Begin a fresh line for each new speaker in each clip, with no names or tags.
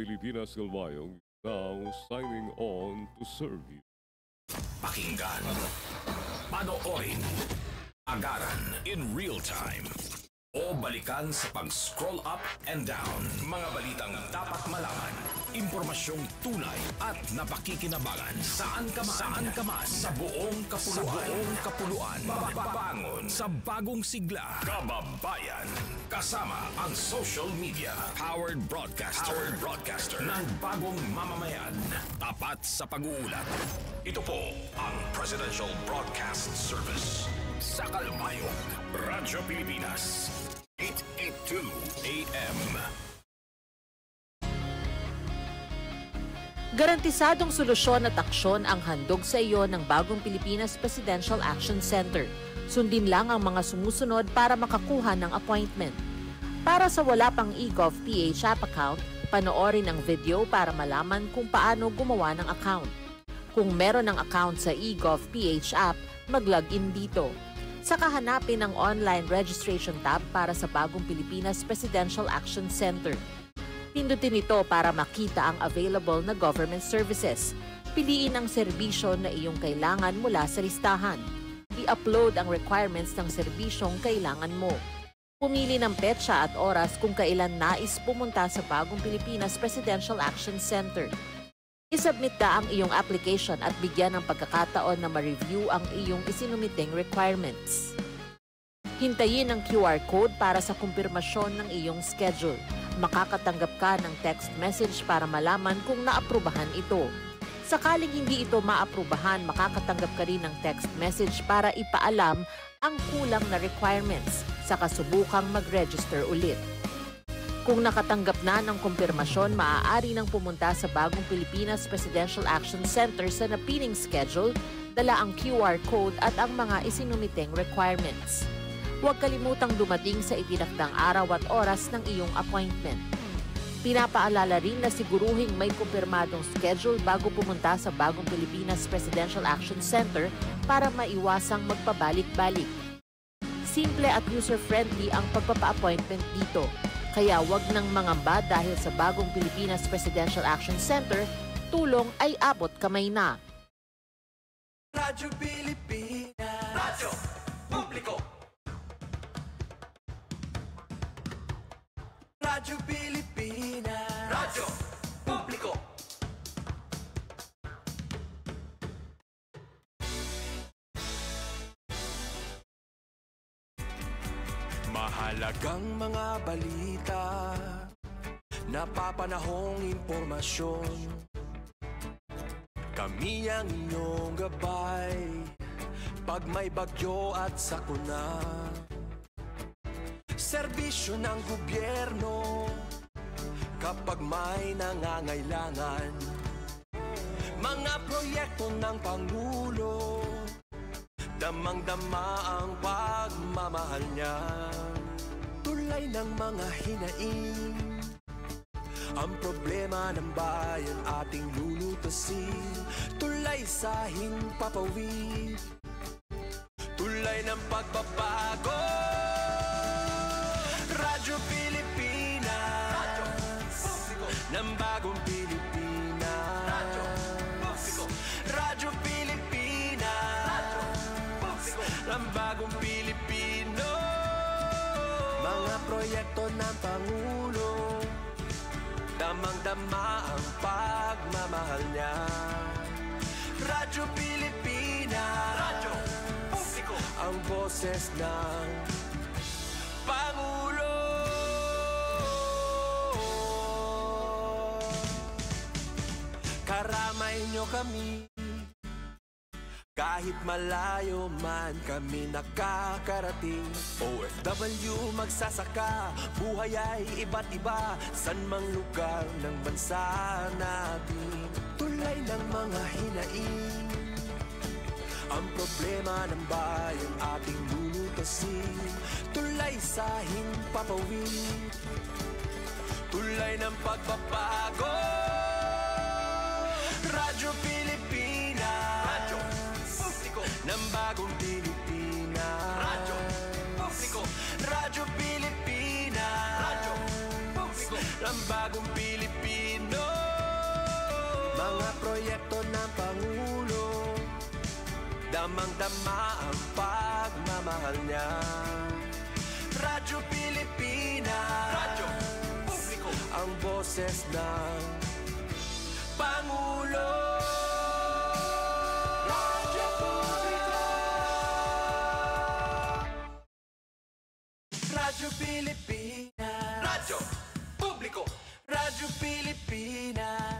Pilipinas Galbayong now signing on to serve you.
Pakinggan, panoorin, agaran in real time, o balikan sa pag-scroll up and down. Mga balitang dapat malaman, impormasyong tunay at napakikinabangan. Saan ka man, sa buong kapuluan. Mapapangon sa bagong sigla. Kababayan, kasama ang social media. Powered broadcaster ng bagong mamamayan. Tapat sa pag-uulat. Ito po ang Presidential Broadcast Service. Sa Kalbayog, Radyo Pilipinas, 882 AM.
Garantisadong solusyon at aksyon ang handog sa iyo ng bagong Pilipinas Presidential Action Center. Sundin lang ang mga sumusunod para makakuha ng appointment. Para sa wala pang eGov PH app account, panoorin ang video para malaman kung paano gumawa ng account. Kung meron ng account sa eGov PH app, mag-login dito. Saka hanapin ang online registration tab para sa bagong Pilipinas Presidential Action Center. Pindutin ito para makita ang available na government services. Piliin ang serbisyo na iyong kailangan mula sa listahan. I-upload ang requirements ng serbisyong kailangan mo. Pumili ng petsa at oras kung kailan nais pumunta sa bagong Pilipinas Presidential Action Center. I-submit na ang iyong application at bigyan ng pagkakataon na ma-review ang iyong isinumiting requirements. Hintayin ang QR code para sa kumpirmasyon ng iyong schedule. Makakatanggap ka ng text message para malaman kung naaprubahan ito. Sakaling hindi ito maaprubahan, makakatanggap ka rin ng text message para ipaalam ang kulang na requirements sa kasubukang mag-register ulit. Kung nakatanggap na ng kumpirmasyon, maaari nang pumunta sa bagong Pilipinas Presidential Action Center sa napiling schedule, dala ang QR code at ang mga isinumiting requirements. Huwag kalimutang dumating sa itinakdang araw at oras ng iyong appointment. Pinapaalala rin na siguruhing may kumpirmadong schedule bago pumunta sa bagong Pilipinas Presidential Action Center para maiwasang magpabalik-balik. Simple at user-friendly ang pagpapa-appointment dito. Kaya wag nang mangamba dahil sa bagong Pilipinas Presidential Action Center, tulong ay abot kamay na.
Radyo Pilipinas.
Radyo Publiko.
Radyo Pilipinas.
Radyo Publiko.
Mahalagang mga balita, napapanahong impormasyon. Kami ang inyong gabay, pag may bagyo at sakuna. Serbisyo ng gobyerno, kapag may nangangailangan. Mga proyekto ng Pangulo, damang-dama ang pagmamahal niya. Tulay ng mga hinaing, ang problema ng bayan ating lulutasin. Tulay sa himpapawid, tulay ng pagbabago. Radyo Pilipinas, Radyo Publiko ng bagong Pilipinas. Radyo Publiko, Radyo Pilipinas, Radyo Publiko ng bagong Pilipino. Mga proyekto ng Pangulo, damang-dama ang pagmamahal niya. Radyo Pilipinas, Radyo Publiko, ang boses ng Pangulo. Karamay nyo kami, kahit malayo man kami nakakarating. OFW magsasaka, buhay ay iba't iba, san mang lugar ng bansa natin. Tulay ng mga hinaing, ang problema ng bayan ating lulutasin. Tulay sa himpapawid, tulay ng pagbabago. Radyo Pilipinas, Radyo Publiko ng bagong Pilipinas. Radyo Publiko, Radyo Pilipinas, Radyo Publiko ng bagong Pilipino. Mga proyekto ng Pangulo, damang-dama ang pagmamahal niya. Radyo Pilipinas, radyo publiko, ang boses ng Pangulo. Radyo publiko, Radyo Pilipinas, radyo publiko, Radyo Pilipinas.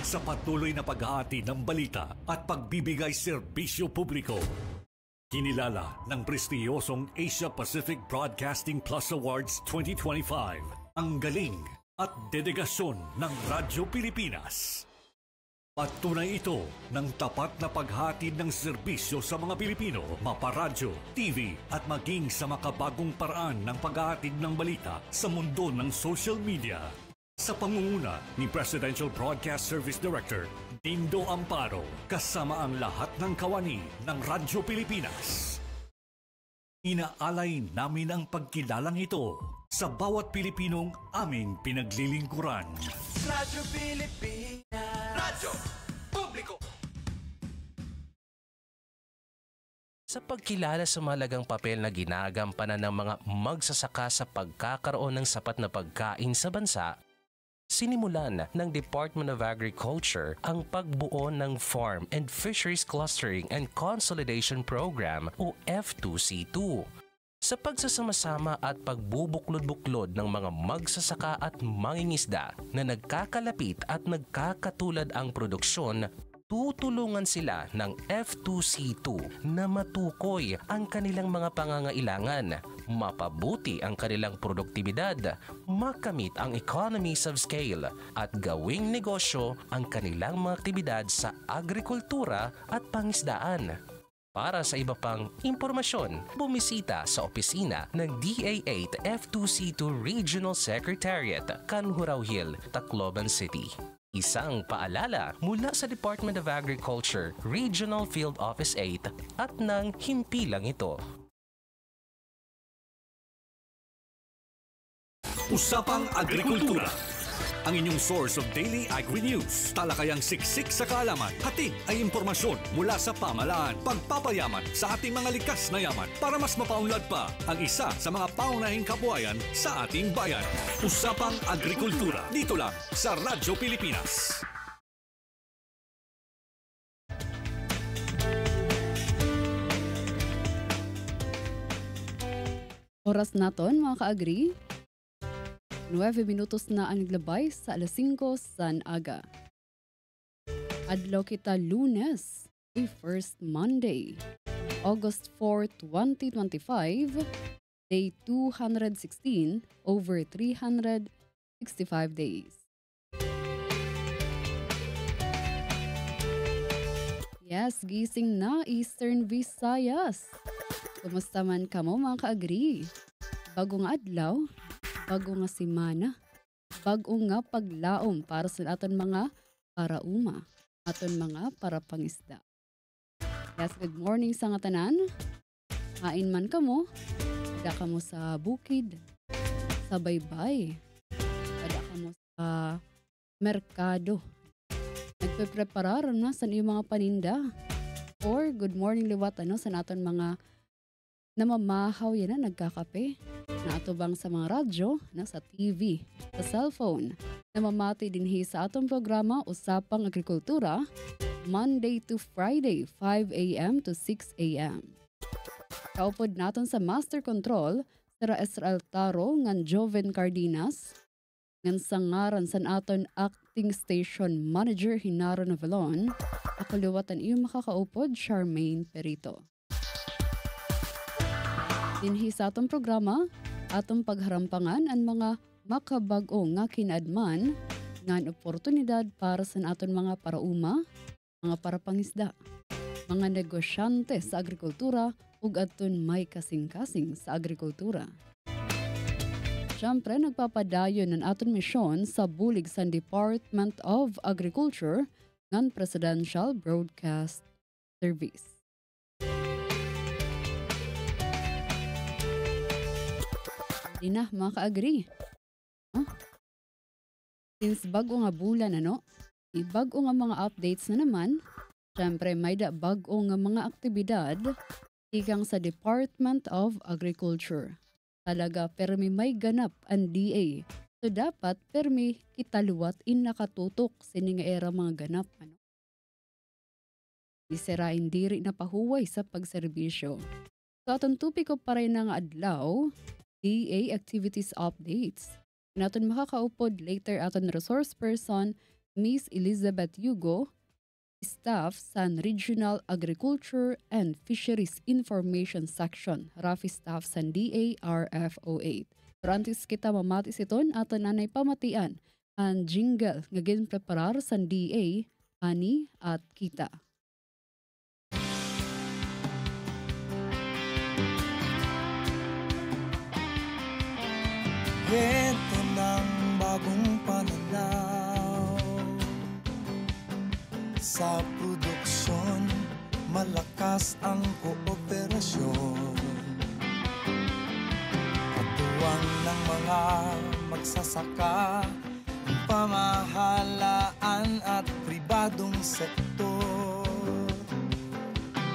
Sa patuloy na paghahati ng balita at pagbibigay serbisyo publiko, kinilala ng prestiyosong Asia Pacific Broadcasting Plus Awards 2025 ang galing at dedigasyon ng Radyo Pilipinas. Patunay ito ng tapat na paghatid ng serbisyo sa mga Pilipino, maparadyo, TV at maging sa makabagong paraan ng paghahatid ng balita sa mundo ng social media. Sa pangunguna ni Presidential Broadcast Service Director Dindo Amparo, kasama ang lahat ng kawani ng Radyo Pilipinas. Inaalay namin ang pagkilalang ito sa bawat Pilipinong aming pinaglilingkuran.
Radyo Pilipinas, radyo publiko.
Sa pagkilala sa mahalagang papel na ginagampanan ng mga magsasaka sa pagkakaroon ng sapat na pagkain sa bansa, sinimulan ng Department of Agriculture ang pagbuo ng Farm and Fisheries Clustering and Consolidation Program o F2C2 sa pagsasama-sama at pagbubuklod-buklod ng mga magsasaka at mangingisda na nagkakalapit at nagkakatulad ang produksyon. Tutulungan sila ng F2C2 na matukoy ang kanilang mga pangangailangan, mapabuti ang kanilang produktibidad, makamit ang economies of scale at gawing negosyo ang kanilang mga aktibidad sa agrikultura at pangisdaan. Para sa iba pang impormasyon, bumisita sa opisina ng DA8 F2C2 Regional Secretariat, Canhurao Hill, Tacloban City. Isang paalala mula sa Department of Agriculture, Regional Field Office 8 at ng himpilang ito.
Usapang Agrikultura, ang inyong source of daily agri-news. Talakayang siksik sa kaalaman, hatid ay impormasyon mula sa pamahalaan, pagpapayaman sa ating mga likas na yaman para mas mapaunlad pa ang isa sa mga paunahing kabuhayan sa ating bayan. Usapang Agrikultura, dito lang sa Radyo Pilipinas.
Oras naton mga ka-agri. 9 minutos na ang naglabay sa alas 5 san aga. Adlaw kita Lunes, the first Monday, August 4, 2025, day 216 over 365 days. Yes, gising na Eastern Visayas. Kumusta man kamo mga ka-agri? Bagong adlaw, bago nga simana, bago nga paglaom para sa aton mga parauma, aton mga parapangisda. Yes, good morning sa nga tanan. Hain man kamo, kada kamo sa bukid, sa baybay, kada kamo sa merkado. Nagpe-preparar na sa iyong mga paninda. Or good morning liwat sa aton mga namamahaw yan na nagkakape. Naatubang sa mga radyo, sa TV, sa cellphone. Namamati din sa atong programa Usapang Agrikultura, Monday to Friday, 5 a.m. to 6 a.m. Kaupod naton sa Master Control, Sara Esrael Taro, ngan Joven Cardenas, ngan sangaran sa aton Acting Station Manager Hinaro Novelon, ako liwatan iyong makakaupod, Charmaine Perito. Dinhi sa atong programa, atong pagharampangan ang mga makabag-o nga kinadman nga oportunidad para sa aton mga parauma, mga parapangisda, mga negosyante sa agrikultura ug aton may kasing-kasing sa agrikultura. Siyempre, nagpapadayon ng aton misyon sa bulig sa Department of Agriculture ng Presidential Broadcast Service. Di na, mga ka-agri. Since bago nga bulan bago nga mga updates na naman, syempre may bago nga mga aktibidad ikang sa Department of Agriculture. Talaga permi may ganap ang DA. So dapat permi kitaluwat in nakatutok sini nga era mga ganap. Isirain diri na pahuway sa pagserbisyo. So atong tupiko pa rin nga adlaw, DA activities updates. Naton makakaupod later aton resource person, Miss Elizabeth Yugo, staff sa Regional Agriculture and Fisheries Information Section, RAFI staff sa DA RFO8. Pero antes kita mamatis iton, aton nanay pamatian ang jingle nga ginpreparar sa DA, ani at kita.
Ito ng bagong pananaw sa produksyon, malakas ang kooperasyon. Katuwang ng mga magsasaka, pamahalaan at pribadong sektor.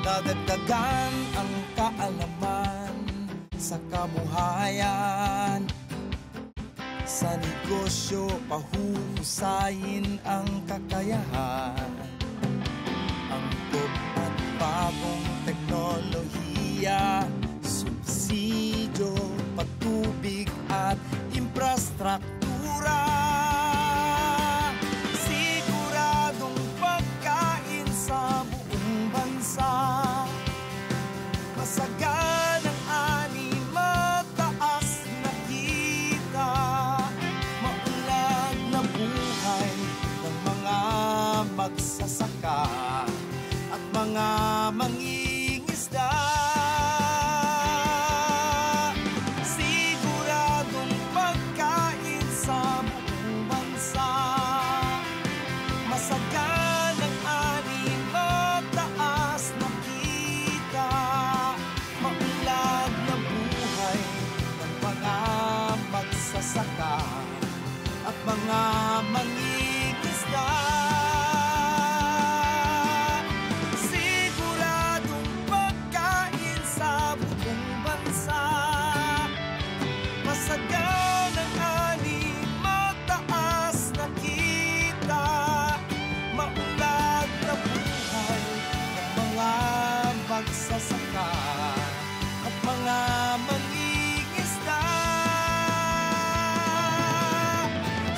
Dadagdagan ang kaalaman sa kabuhayan. Sa negosyo, pahuhusayin ang kakayahan. Angkop at bagong teknolohiya, subsidyo, patubig at infrastruktura. Siguradong pagkain sa buong bansa. Masaganang ani, mataas na kita. Maunlad na buhay ng mga magsasaka at mga mangingisda. Siguradong pagkain sa buong bansa. Masaganang ani, mataas na kita. Maunlad na buhay ng mga magsasaka at mga mangingisda. Siguradong pagkain sa buong bansa. Masaganang ani, mataas na kita. Maunlad na buhay ng mga magsasaka at mga mangingisda.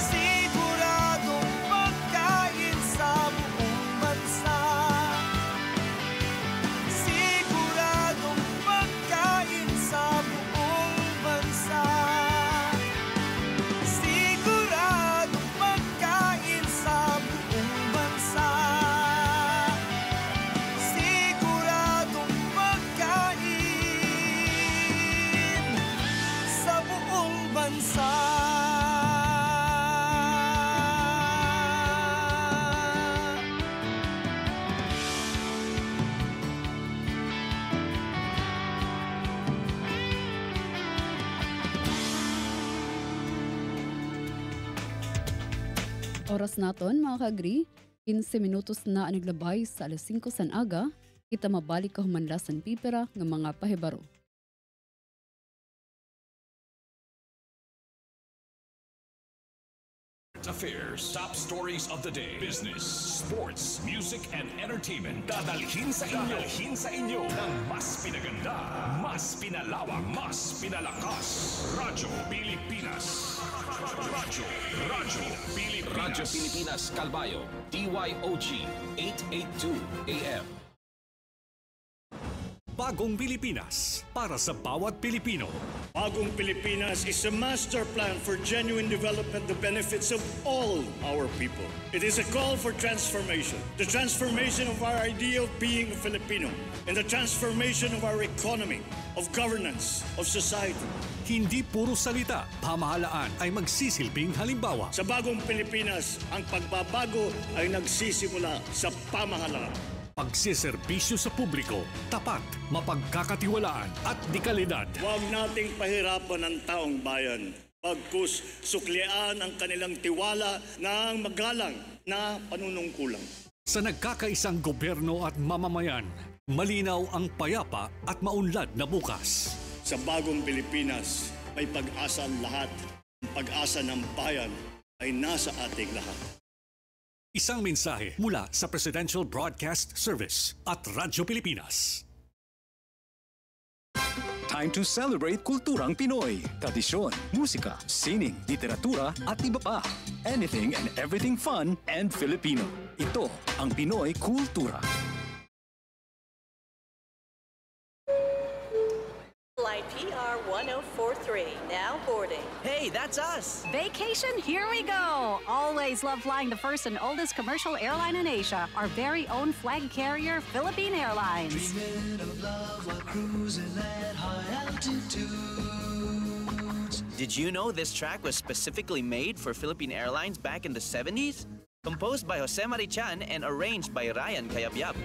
Siguradong pagkain sa buong bansa. Siguradong pagkain sa buong bansa. Siguradong pagkain sa buong bansa. Siguradong pagkain sa buong bansa.
Oras naton mga ka-agree, 15 minutos na ang naglabay sa alas 5 san aga, kita mabalik ka humanlasan pipera ng mga pahibaro.
Affairs, top stories of the day, business, sports, music, and entertainment. Dadalhin sa inyo ng mas pinaganda, mas pinalawak, mas pinalakas. Radyo Pilipinas. Radyo Pilipinas Calbayo, DYOG 882 AM.
Bagong Pilipinas para sa bawat Pilipino.
Bagong Pilipinas is a master plan for genuine development, the benefits of all our people. It is a call for transformation. The transformation of our idea of being a Filipino and the transformation of our economy, of governance, of society.
Hindi puro salita, pamahalaan ay magsisilbing halimbawa.
Sa Bagong Pilipinas, ang pagbabago ay nagsisimula sa pamahalaan.
Pagsiserbisyo sa publiko, tapat, mapagkakatiwalaan at dekalidad.
Huwag nating pahirapan ang taong bayan. Bagkus suklian ang kanilang tiwala ng magalang na panunungkulan.
Sa nagkakaisang gobyerno at mamamayan, malinaw ang payapa at maunlad na bukas.
Sa bagong Pilipinas, may pag-asa ang lahat. Ang pag-asa ng bayan ay nasa ating lahat.
Isang mensahe mula sa Presidential Broadcast Service at Radyo Pilipinas.
Time to celebrate kulturang Pinoy. Tradisyon, musika, sining, literatura at iba pa. Anything and everything fun and Filipino. Ito ang Pinoy Kultura.
Flight PR 1043, now boarding.
Hey, that's us!
Vacation, here we go! Always love flying the first and oldest commercial airline in Asia, our very own flag carrier, Philippine Airlines.
Dreaming of love while cruising at high altitudes.
Did you know this track was specifically made for Philippine Airlines back in the 70s? Composed by Jose Marichan and arranged by Ryan Cayabyab.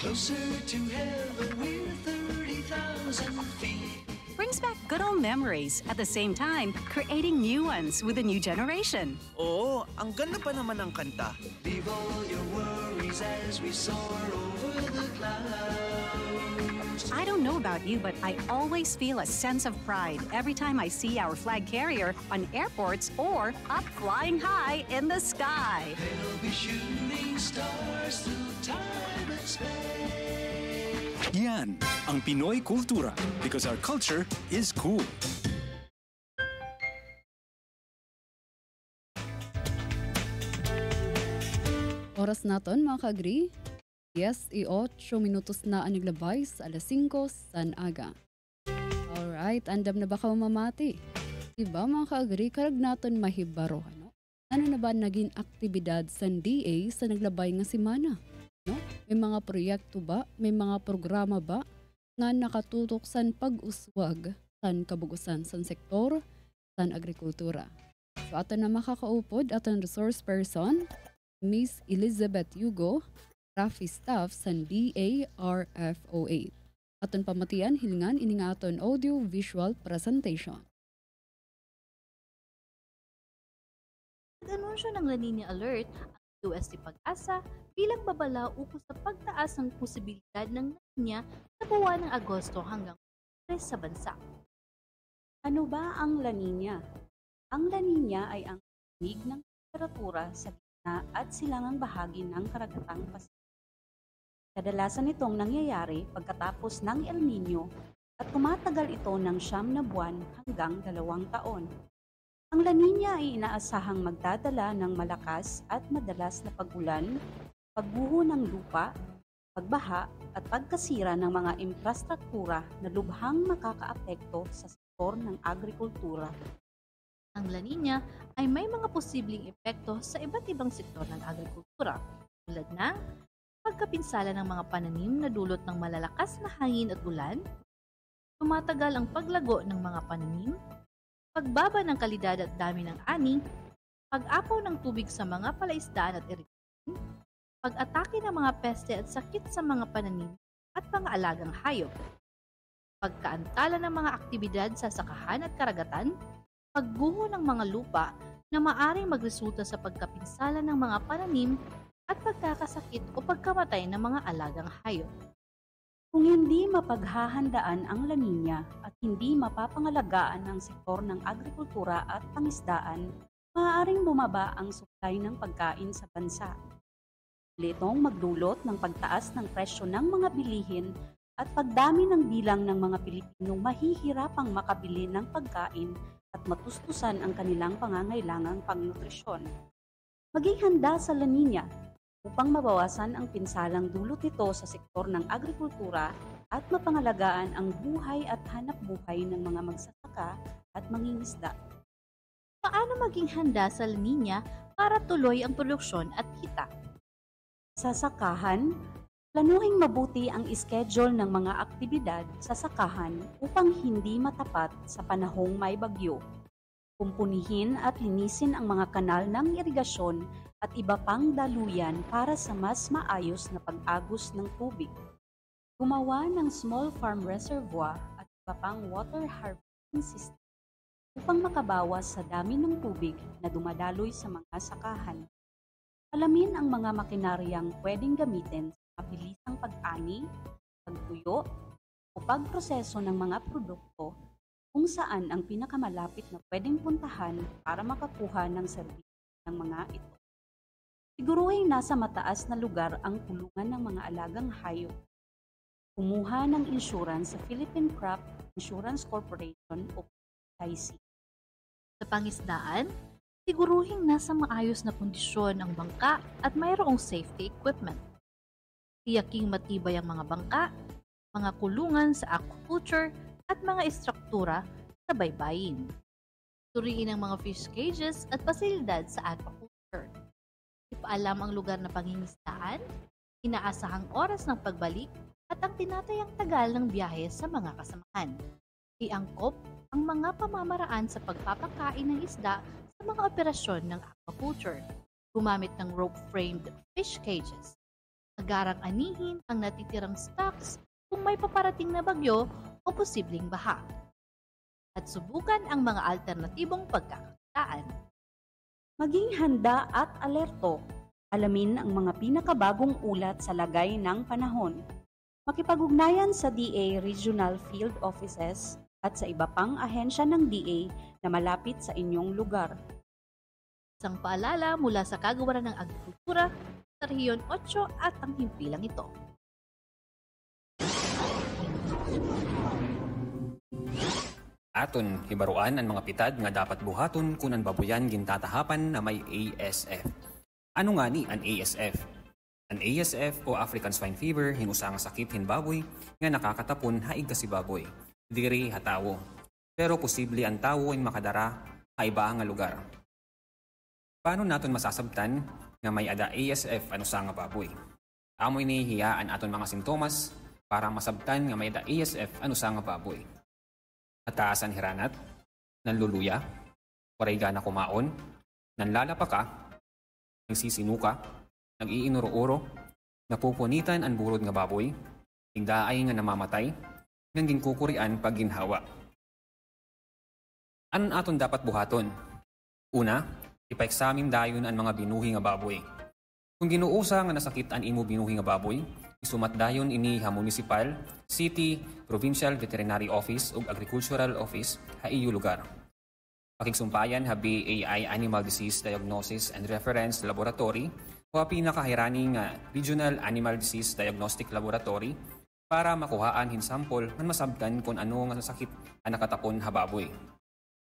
Closer to heaven we're 30,000 feet.
Brings back good old memories, at the same time, creating new ones with a new generation.
Oo, ang ganda pa naman ng kanta.
Leave all your worries as we soar over the clouds.
I don't know about you, but I always feel a sense of pride every time I see our flag carrier on airports or up flying high in the sky.
They'll be shooting stars through time and space.
Yan ang Pinoy Kultura because our culture is cool.
Oras naton mga ka-agree? Yes, 8 minutos na ang naglabay sa alas 5 san aga. Alright, andam na ba ka mamati? Diba mga ka-agree, karag naton mahibaro, ano? Ano na ba naging aktibidad sa DA sa naglabay nga simana? No? May mga proyekto ba? May mga programa ba nga nakatutok san pag-uswag san kabugusan san sektor san agrikultura? So ato na makakaupod aton resource person Miss Elizabeth Hugo, Rafi Staff san DARFO8. Aton pamatian hilingan ini nga aton audio visual presentation.
Nag-anunsyo ng La Nina Alert ang UST Pag-asa bilang babala ukol sa pagtaas ng posibilidad ng La Nina sa buwan ng Agosto hanggang Tres sa bansa.
Ano ba ang La Nina? Ang La Nina ay ang tinig ng temperatura sa gitna at silangang bahagi ng karagatang Pasipiko. Kadalasan itong nangyayari pagkatapos ng El Nino at tumatagal ito ng 9 na buwan hanggang 2 taon. Ang La Nina ay inaasahang magdadala ng malakas at madalas na pag-ulan, pagguho ng lupa, pagbaha at pagkasira ng mga infrastruktura na lubhang makakaapekto sa sektor ng agrikultura.
Ang La Nina ay may mga posibleng epekto sa iba't ibang sektor ng agrikultura, tulad ng pagkapinsala ng mga pananim na dulot ng malalakas na hangin at ulan, tumatagal ang paglago ng mga pananim, pagbaba ng kalidad at dami ng ani, pag-apaw ng tubig sa mga palaisdaan at irigasyon, pag-atake ng mga peste at sakit sa mga pananim at mga alagang hayop, pagkaantala ng mga aktibidad sa sakahan at karagatan, pagguho ng mga lupa na maaring magresulta sa pagkapinsala ng mga pananim at pagkakasakit o pagkamatay ng mga alagang hayop.
Kung hindi mapaghahandaan ang La Nina at hindi mapapangalagaan ng sektor ng agrikultura at pangisdaan, maaaring bumaba ang supply ng pagkain sa bansa. Itong magdulot ng pagtaas ng presyo ng mga bilihin at pagdami ng bilang ng mga Pilipinong mahihirapang makabili ng pagkain at matustusan ang kanilang pangangailangang pangnutrisyon. Maging handa sa La Nina upang mabawasan ang pinsalang dulot nito sa sektor ng agrikultura at mapangalagaan ang buhay at hanapbuhay ng mga magsasaka at mangingisda.
Paano maging handa sa La Nina para tuloy ang produksyon at kita?
Sa sakahan, planuhing mabuti ang schedule ng mga aktibidad sa sakahan upang hindi matapat sa panahong may bagyo. Kumpunihin at linisin ang mga kanal ng irigasyon at iba pang daluyan para sa mas maayos na pag-agos ng tubig. Gumawa ng small farm reservoir at iba pang water harvesting system upang makabawas sa dami ng tubig na dumadaloy sa mga sakahan. Alamin ang mga makinaryang pwedeng gamitin sa mabilisang pag-ani, pagtuyo, o pagproseso ng mga produkto kung saan ang pinakamalapit na pwedeng puntahan para makakuha ng serbisyo ng mga ito. Siguruhin nasa mataas na lugar ang kulungan ng mga alagang hayop. Kumuha ng insurance sa Philippine Crop Insurance Corporation o PIC.
Sa pangisdaan, siguruhing nasa maayos na kondisyon ang bangka at mayroong safety equipment. Tiyaking matibay ang mga bangka, mga kulungan sa aquaculture at mga istruktura sa baybayin. Suriin ang mga fish cages at pasilidad sa aquaculture. Ipaalam ang lugar na pangingisdaan, inaasahang oras ng pagbalik at ang tinatayang tagal ng biyahe sa mga kasamahan. Iangkop ang mga pamamaraan sa pagpapakain ng isda sa mga operasyon ng aquaculture. Gumamit ng rope-framed fish cages. Agarang anihin ang natitirang stocks kung may paparating na bagyo o posibleng baha. At subukan ang mga alternatibong pagkakakitaan.
Maging handa at alerto. Alamin ang mga pinakabagong ulat sa lagay ng panahon. Makipag-ugnayan sa DA Regional Field Offices at sa iba pang ahensya ng DA na malapit sa inyong lugar.
Isang paalala mula sa Kagawaran ng Agrikultura sa Rehiyon 8 at ang himpilang ito.
Aton hibaruan ang mga pitad nga dapat buhaton kunan babuyan gintatahapan na may ASF. Ano nga ni ang ASF? Ang ASF o African Swine Fever hinusa nga sakit hinbaboy nga nakakatapon haig kasi baboy. Diri hatawo. Pero posible ang tawo ay makadara sa iba nga lugar. Paano naton masasabtan nga may ada ASF ano sa nga baboy? Amoy ni hiyaan aton mga sintomas para masabtan nga may ada ASF ano sa nga baboy. Nataasan hiranat, nanluluya, waray gana kumaon, nanlalapa ka, nagsisinuka, nag-iinuro-uro, napupunitan ang burod nga baboy, higdaay nga namamatay, nang ginkukurian pag ginhawa. Anon aton dapat buhaton? Una, ipaeksamin dayon ang mga binuhi nga baboy. Kung ginuusa nga nasakit ang imo binuhi nga baboy, isumat dayon ini ha municipal, city, provincial veterinary office ug agricultural office ha iyo lugar. Pakigsumpayan ha BAI Animal Disease Diagnosis and Reference Laboratory o ha pinakahiraning Regional Animal Disease Diagnostic Laboratory para makuhaan hinsampol man masabtan kung ano nga sakit ang nakatapon ha baboy.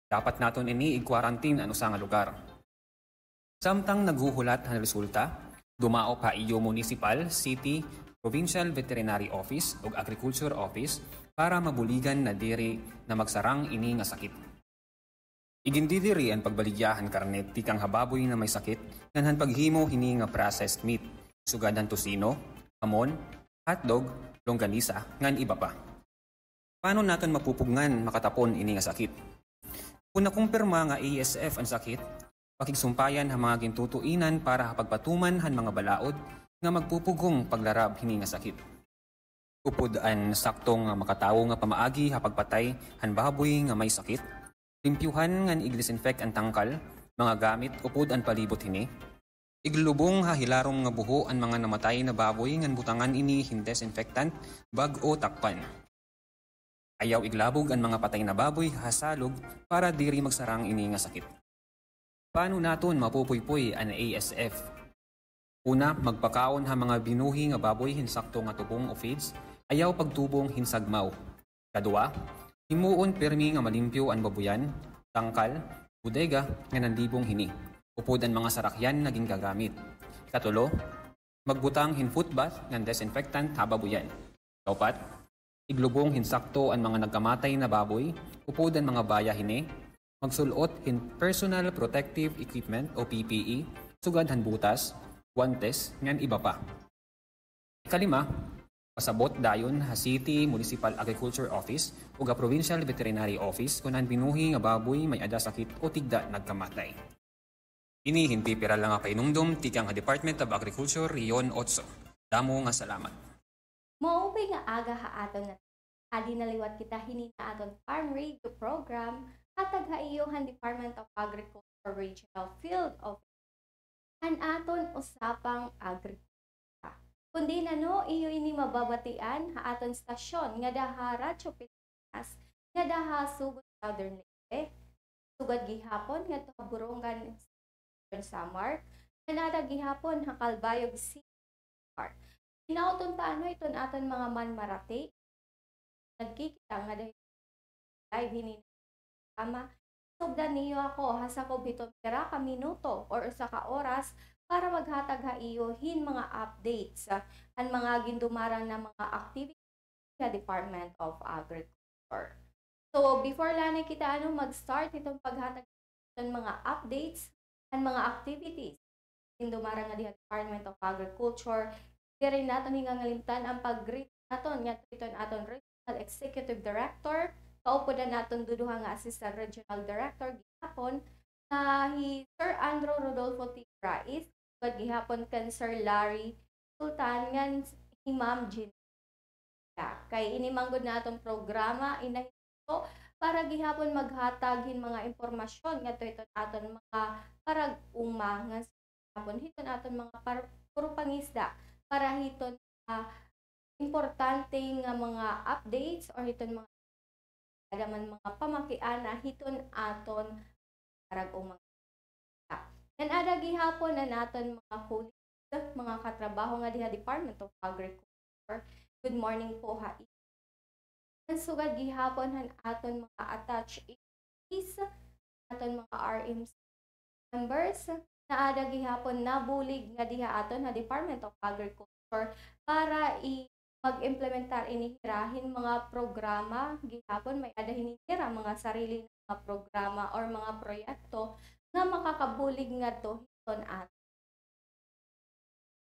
Dapat naton ini i-quarantine ano sa nga lugar. Samtang naghuhulat ang resulta, dumao pa iyo municipal, city, provincial veterinary office ug agriculture office para mabuligan na diri na magsarang ini nga sakit. Igindidiri ang pagbaligyahan karne tikang hababoy na may sakit nganhan paghimo hini nga processed meat, sugadan tosino, hamon, hotdog, longganisa ngan iba pa. Paano naton mapupugngan makatapon ini nga sakit? Kung nakumpirma nga ASF ang sakit, pakigsumpayan ang mga gintutuinan para pagpatuman han mga balaod nga magpupugong paglarab hini nga sakit. Upod an saktong makatawo nga pamaagi ha pagpatay han baboy nga may sakit, limpyuhan ngan igdisinfect ang tangkal, mga gamit upod an palibot hini, iglubong ha hilarong nga buho ang mga namatay na baboy ngan butangan ini hin disinfectant bag o takpan. Ayaw iglabog ang mga patay na baboy hasalog para diri magsarang ini nga sakit. Paano naton mapupuypuy ang ASF? Una, magpakaon ha mga binuhi nga baboy hinsakto nga tubong o feeds, ayaw pagtubong hinsagmaw. Kadua, himuon permi nga malimpyo ang babuyan, tangkal, bodega nga nandibong hini, upod ang mga sarakyan naging gagamit. Katulo, magbutang hin foot bath nga disinfectant ha babuyan. Kaupat, iglubong hinsakto ang mga nagkamatay na baboy, upod ang mga baya hini, magsulot hin personal protective equipment o PPE, sugad han butas, guantes, ngan iba pa. Ikalima, pasabot dayon ha City Municipal Agriculture Office o ga Provincial Veterinary Office kung ang binuhi nga baboy may ada sakit o tigda nagkamatay. Ini hindi piral lang nga painumdum tikang ha Department of Agriculture Rion 8. Damo nga salamat.
Maupay nga aga ha aton na adi naliwat kita hini na aton farm radio program hatag haiyong Department of Agriculture Regional Field Office an aton usapang agrikultura. Kundi no iyo ini mababatian ha aton stasyon nga daha Radyo Pilipinas nga daha sugod Southern Leyte, sugad gihapon nga to Burungan Samar, nga gihapon ha Calbayog City Park. Inauton taano iton aton mga manmarati nagkikita nga dahil live hinin ama sugdan niyo ako hasa ko biton pera ka minuto or usa ka oras para maghatag ha iyo hin mga updates ang mga gindumarang na mga activities sa Department of Agriculture. So before lanay kita mag-start itong paghatag ng mga updates ang mga activities gindumarang nga diha Department of Agriculture, diri naton hingangalimtan ang pag-greet naton nga iton aton Regional Executive Director. Kaupo na naton duduha nga Assistant Regional Director gihapon na Sir Andrew Rodolfo T. Rais, gihapon kan Sir Larry Sultan ngan si Ma'am Jean. Kay ini manggod natong programa inahito para gihapon maghatagin mga impormasyon nga iton aton mga parag-uma nga hapon hiton aton mga puro pangisda para hiton importante nga mga updates or hiton mga adaman mga pamakiana hiton aton parag umang yan ada gihapon na naton mga colleagues mga katrabaho nga diha Department of Agriculture. Good morning po ha. Sugad gihapon han aton mga attached agencies aton mga RMC members na ada gihapon nabulig nga diha aton ha Department of Agriculture para mag-implementar inihirahin mga programa gihapon may adahin hinira mga sarili na mga programa or mga proyekto nga makakabulig nga to hiton aton.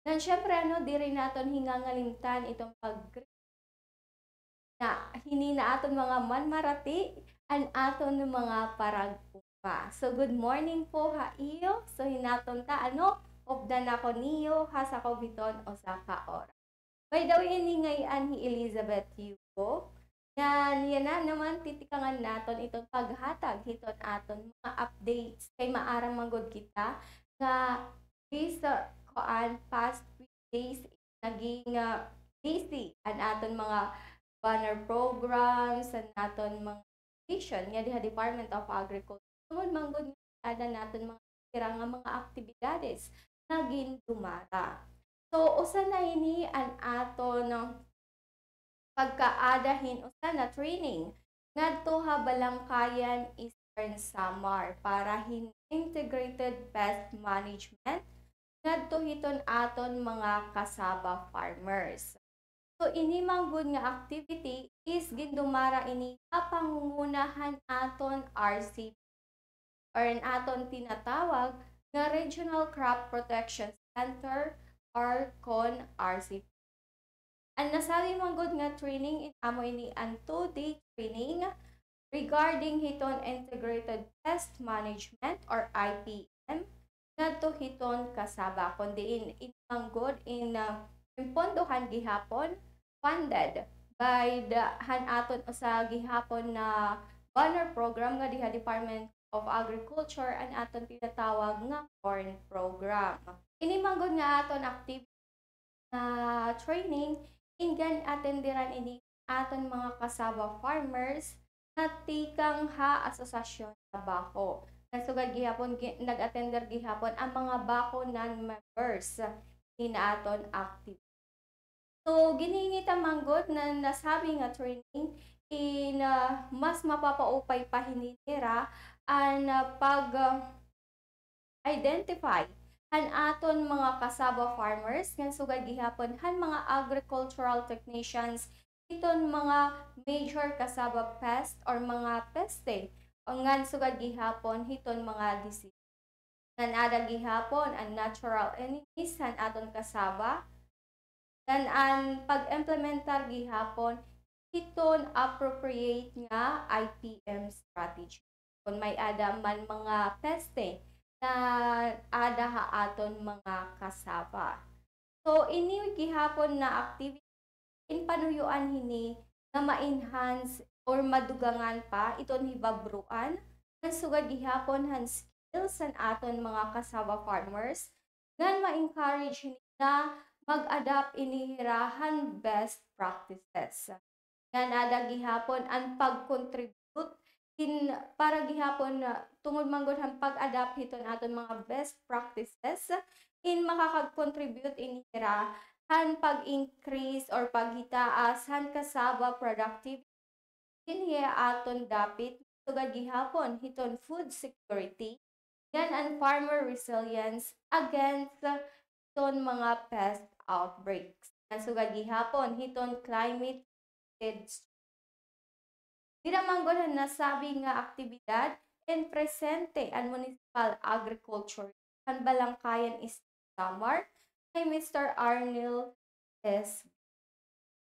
Then syempre diri naton hingangalimtan itong na hini na aton mga manmarati an aton mga paragpuma. So good morning po ha iyo. So hinaton ta obdan ako niyo hasa ko biton o sa ka oras. By the way, ini ngayon ni Elizabeth Hugo. Yan na naman titikangan naton itong paghatag hiton aton mga updates kay maarang manggod kita nga this past 3 days naging busy an aton mga banner programs an aton mga vision nga diha Department of Agriculture. Tungod manggod ada naton mga tirang mga aktibidades na gindumara. So, usa na ini an aton pagkaadahin usa na training ngadto ha Balangkayan Eastern Samar para integrated pest management ngadto hiton aton mga kasaba farmers. So, ini manggod nga activity is gindumara ini pangungunahan aton RCP or an aton tinatawag nga Regional Crop Protection Center or con RCP. Ang nasabi manggod nga training amo ini ang 2-day training regarding hiton integrated pest management or IPM ngadto hiton kasaba kundi in manggod in impondohan gihapon funded by the han aton sa gihapon na banner program nga diha Department of Agriculture an aton tinatawag nga corn program. Ini manggod nga aton active training inggan attenderan ini aton mga kasaba farmers na tikang ha asosasyon sa bako. Nasugad gihapon nag-attender gihapon ang mga bako non-members ni aton active. So giningita manggod na nasabi nga training in mas mapapaupay pa hinitira ang identify han aton mga kasaba farmers nga sugad gihapon han mga agricultural technicians iton mga major kasaba pest or mga peste o ngan sugad gihapon hiton mga disease ngan ada gihapon ang natural enemies han aton kasaba dan ang pag-implementar gihapon hiton appropriate nga IPM strategy kung may ada man mga peste na ada ha aton mga kasaba. So ini gihapon na activity in panuyuan hini na ma-enhance or madugangan pa iton hibabruan sugad gihapon han skills an aton mga kasaba farmers ngan ma-encourage na mag-adapt inihirahan best practices. Ngan ada gihapon ang pag-contribute para gihapon tungod manggod han pag-adapt hiton aton mga best practices in makakag-contribute inihirahan pag-increase or paghitaas han kasaba productivity dinhi aton dapit sugad gihapon hiton food security yan ang farmer resilience against hiton mga pest outbreaks. Sugad gihapon hiton climate Dinamanggod nasabi nga aktibidad en presente ang municipal agriculture ang Balangkayan East Samar kay Mr. Arnil S.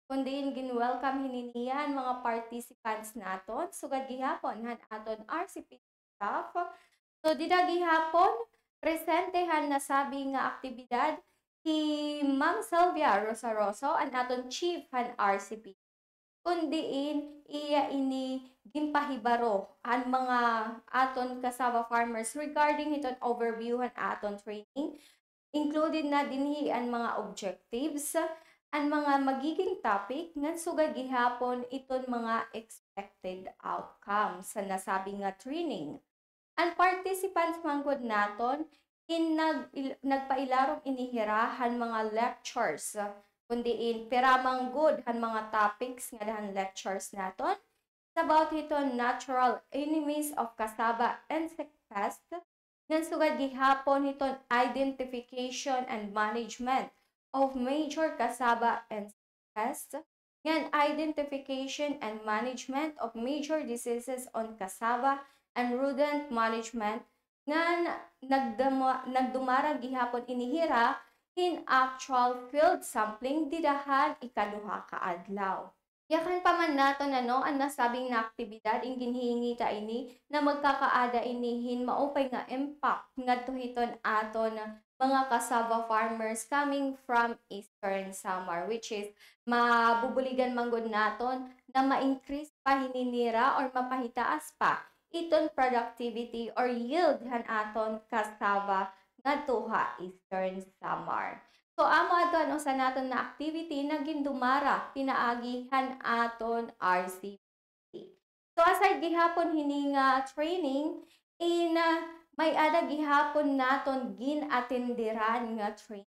Kundiin ginwelcome hininiya ang mga participants naton sugad gihapon han aton RCP staff. So dida gihapon presentehan nasabi nga aktibidad si Ma'am Sylvia Rosaroso ang aton chief han RCP. Kundiin iya ini gimpahibaro ang mga aton kasaba farmers regarding iton overview han aton training. Included na dinhi ang mga objectives, ang mga magiging topic nga sugad gihapon iton mga expected outcomes sa nasabi nga training. Ang participants manggod naton in nagpailarong inihirahan mga lectures kundiin peramang good han mga topics nga dahan lectures naton. It's about hiton natural enemies of cassava insect pest ngan sugad gihapon hiton identification and management of major cassava insect pests ngan identification and management of major diseases on cassava and rodent management ngan nagdumara gihapon inihira in actual field sampling didahan ikaduha ka adlaw. Yakan pa man nato ang nasabing na aktibidad ing ginhihingi ta ini na magkakaada inihin maupay nga impact ngadto hiton aton mga cassava farmers coming from Eastern Samar, which is mabubuligan manggod naton na ma-increase pa hininira or mapahitaas pa iton productivity or yield han aton cassava ngadto ha Eastern Samar. So amo aton usa naton na activity na gindumara pinaagihan aton RCP. So aside gihapon hininga training in may ada gihapon naton ginatenderan nga training.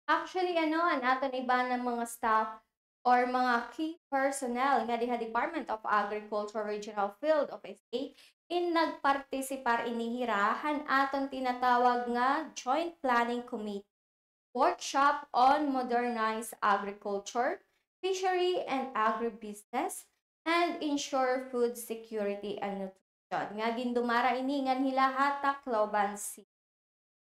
Actually an aton iba ng mga staff or mga key personnel nga diha Department of Agriculture Regional Field Office 8 in nagpartisipar inihirahan aton tinatawag nga Joint Planning Committee workshop on modernized agriculture, fishery and agribusiness, and ensure food security and nutrition. Nga gindumara ini nga Hilahata, Cloban City.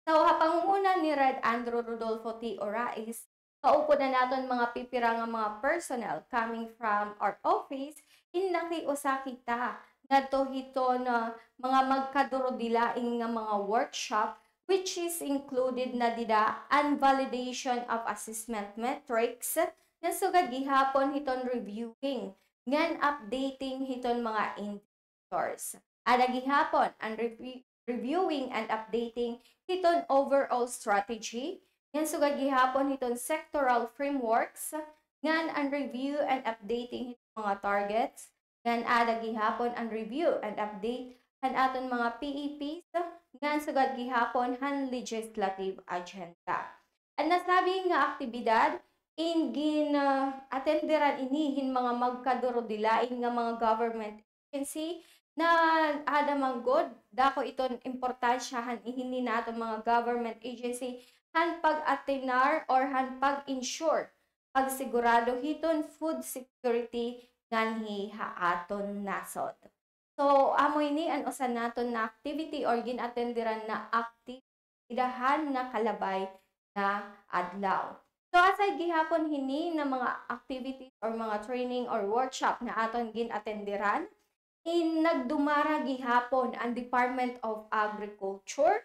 So pangunguna ni Red Andrew Rodolfo T. Orais, kaupo na naton mga pipira nga mga personnel coming from our office in nakiusa kita ngadto hiton mga magkadurodilaing nga mga workshop which is included na dida and validation of assessment metrics na sugad gihapon hiton reviewing ngan updating hiton mga indicators. Ada gihapon ang reviewing and updating hiton overall strategy ngan sugad gihapon hiton sectoral frameworks ngan ang review and updating hiton mga targets ngan ada gihapon ang review and update han aton mga PEPs ngan sugad gihapon han legislative agenda. Ang nasabi nga aktibidad in atenderan inihin mga magkadurodilain nga mga government agency na ada manggod dako iton importansyahan ihini nato mga government agency han pag-atenar or han pag-ensure pagsigurado hiton food security nganhi haaton nasod. So amo ini an usa naton na activity or ginatenderan na aktibidahan na kalabay na adlaw. So aside gihapon hini na mga activities or mga training or workshop na aton ginatenderan, in nagdumara gihapon ang Department of Agriculture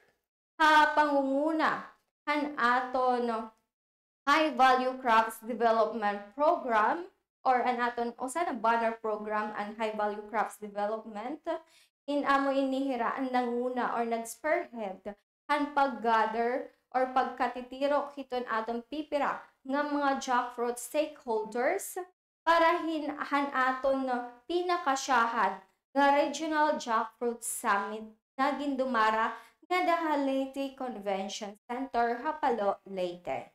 ha pangunguna han aton High Value Crops Development Program or an aton usa na banner program and High Value Crops Development in amo inihira ang nanguna or nag-spearhead han pag-gather or pagkatitiro hiton aton pipira nga mga jackfruit stakeholders para han aton pinakasyahan nga Regional Jackfruit Summit na gindumara nga daha Leyte Convention Center, Hapalo, Leyte.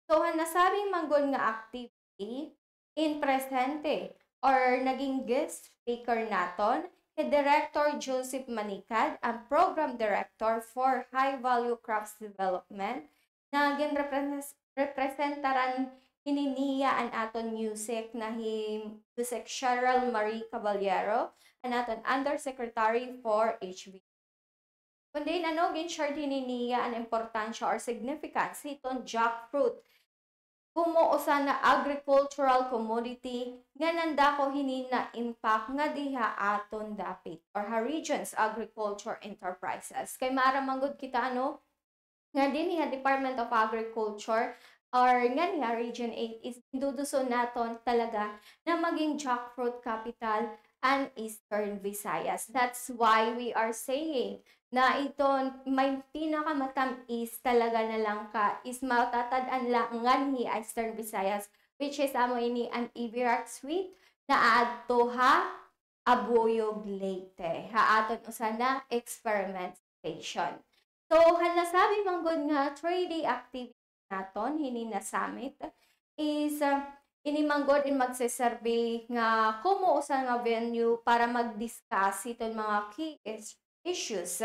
So, han nasabing manggol nga activity in presente or naging guest speaker naton si Director Joseph Manicad, ang Program Director for High Value Crops Development na ginrepresentaran hininiya an aton music na Music Cheryl Marie Caballero, an aton Undersecretary for HV. Kundi gin-share hininiya ang importansya or significance hiton jackfruit kumuusa na agricultural commodity nga nanda ko hinina impact nga diha aton dapit or ha regions agriculture enterprises. Kay maramanggod kita nga din ha Department of Agriculture or nga niya Region 8 is induduson naton talaga na maging jackfruit capital and Eastern Visayas. That's why we are saying na ito may pinakamatamis talaga na langka is matatadaan lang ni Eastern Visayas, which is amo ini an Ibirac sweet na adto ha Abuyog Leyte. Aton usana experiment station. So hanasabi manggod nga 3-day activity naton hini na summit is inimanggod in magse-survey nga kumuusa nga venue para mag-discuss iton mga key issues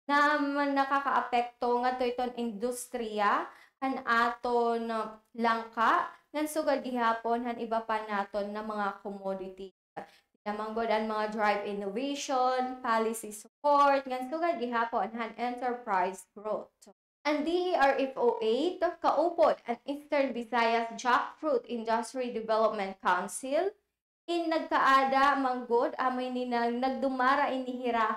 na nakakaapekto nga to iton industriya han aton langka ngan sugad gihapon han iba pa naton na mga commodity. Namanggod ang mga drive innovation, policy support ngan sugad gihapon han enterprise growth. Ang DERFO 8 kaupod ang Eastern Visayas Jackfruit Industry Development Council in nagkaada manggod amay ni nagdumara inihira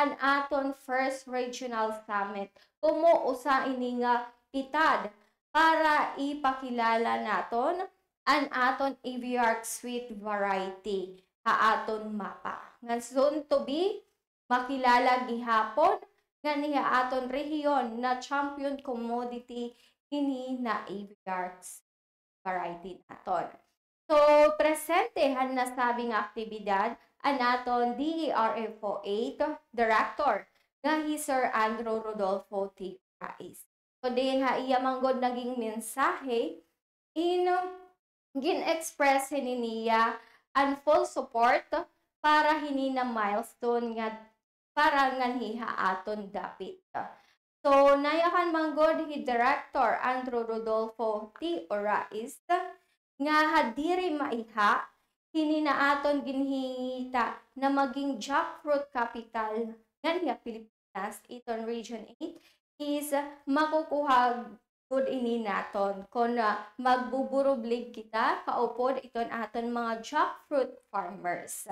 an aton first regional summit. Umuusa ini nga itad para ipakilala naton an aton Ibirac sweet variety ha aton mapa. Nga soon to be makilala gihapon nga niya aton rehiyon na champion commodity ini na Ibirac variety naton. So presente han nasabing aktibidad anaton DERFO 8 Director nga hi Sir Andrew Rodolfo T. Rais. So din ha iya manggod naging mensahe gin-express niya ang full support para hinina milestone nga para nganhiha aton dapit. So nayakan manggod hi Director Andrew Rodolfo T. Rais nga hadiri maiha hinina-aton ginhingita na maging jackfruit capital ng Pilipinas, iton Region 8, is makukuha good ini naton kung magbuburublig kita kaupod iton aton mga jackfruit farmers.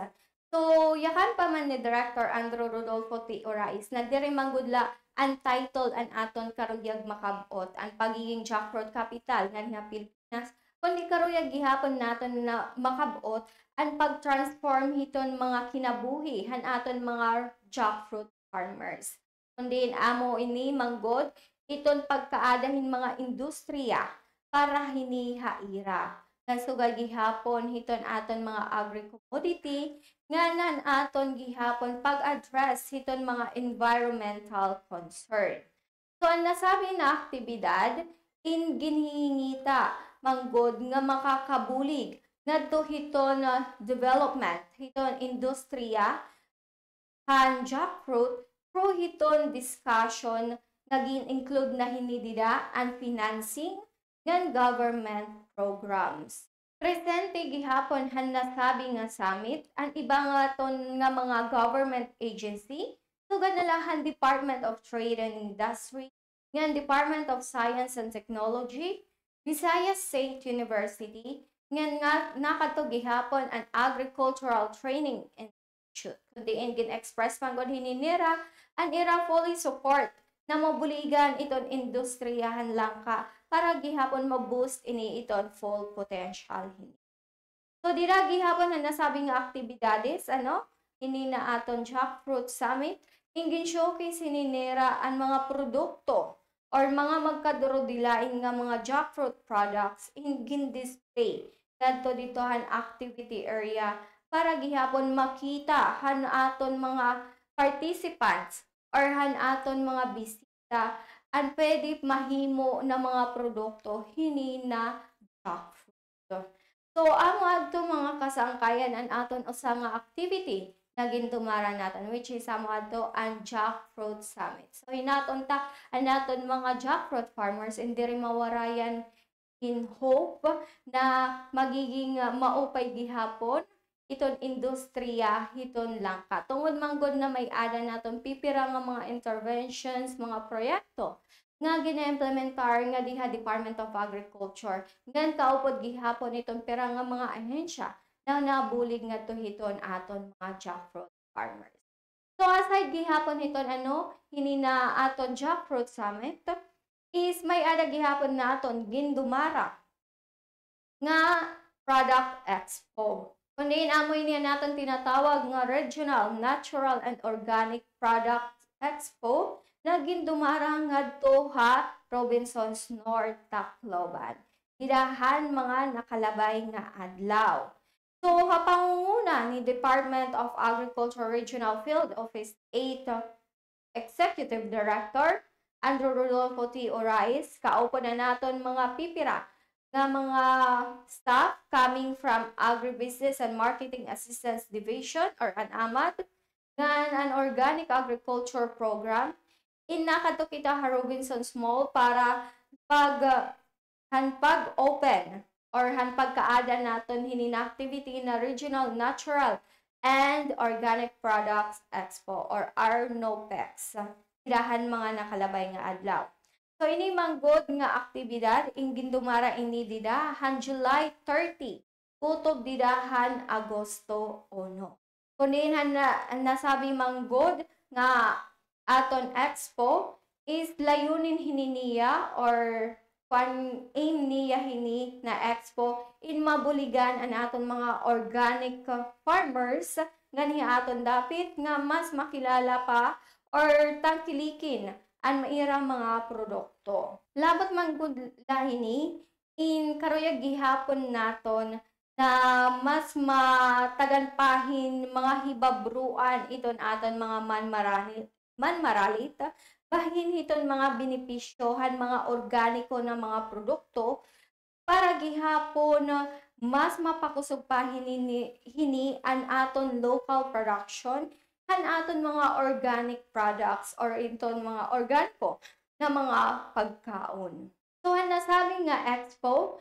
So, yakan pa man ni Director Andrew Rodolfo T. Rais, nagdiri manggudla untitled an aton karuyag makabot ang pagiging jackfruit capital ng Pilipinas. Kundi karuyag gihapon naton na makabot ang pag-transform hiton mga kinabuhi han aton mga jackfruit farmers. Kundi amo ini manggod iton pagkaadahin mga industriya para hinihaira. Nasugad gihapon hiton aton mga agri-commodity nga nan aton gihapon pag-address hiton mga environmental concern. So ang nasabi na aktibidad in ginhingita manggod nga makakabulig ngadto hiton development hiton industriya han jackfruit through hiton discussion naging include na hinidida ang financing ng government programs. Presente gihapon han nasabi nga summit ang iba nga ton nga mga government agency sugad na lang Department of Trade and Industry, ng Department of Science and Technology, Visayas State University, nga nakato gihapon ang Agricultural Training Institute. Kundi gin-express manggod hininira ang ira fully support na mabuligan iton industriyahan langka para gihapon ma-boost ini iton full potential hini. So dira gihapon na nasabing nga aktibidades hinina aton Jackfruit Summit, ingin showcase hininera ang mga produkto or mga magkadurudilain nga mga jackfruit products ingin display kadto ditohan activity area para gihapon makita han aton mga participants or han aton mga bisita ang pwede mahimo na mga produkto hinina jackfruit. So amo adto mga kasangkayan ang aton usa nga activity na gintumara natin, which is amo adto ang Jackfruit Summit. So hinaton ta ang naton mga jackfruit farmers and diri mawarayan in hope na magiging maupay gihapon iton industriya hiton langka. Tungod manggod na may ada naton pipira nga mga interventions, mga proyekto nga gina-implementar nga diha Department of Agriculture. Ngan kaupod gihapon iton pira nga mga ahensya na nabulig nga to hiton aton mga jackfruit farmers. So aside gihapon hiton hinina aton Jackfruit Summit is may ada gihapon na aton gindumara nga Product Expo. Kundi amoy niya naton tinatawag nga Regional Natural and Organic Product Expo na gindumara ngadto ha Robinsons North, Tacloban. Hidahan mga nakalabay nga adlaw. So, kapangunguna ni Department of Agriculture Regional Field Office 8 Executive Director Andrew Rodolfo T. Orais, kaupo na naton mga pipira nga mga staff coming from Agribusiness and Marketing Assistance Division or ANAMAD nga an Organic Agriculture Program. Inakato kita ha Robinsons Mall para pag-open or pagkaada naton hinina activity na Regional Natural and Organic Products Expo or RNOPEX. Hidahan mga nakalabay nga adlaw. So ini manggod nga aktibidad ingin dumara ini didahan July 30 kutob didahan Agosto 1. Kunin nasabi manggod nga aton expo is layunin hininiya or aim niya hini na expo in mabuligan ang aton mga organic farmers nga niya aton dapit nga mas makilala pa or tangkilikin ang mairang mga produkto. Labot manggud lahini in karuyag gihapon naton na mas mataganpahin mga hibabruan iton aton mga manmaralit bahin hiton mga benepisyohan mga organiko na mga produkto para gihapon mas mapakusog pa hini an aton local production han aton mga organic products or iton mga organiko na mga pagkaon. So nasabi nga expo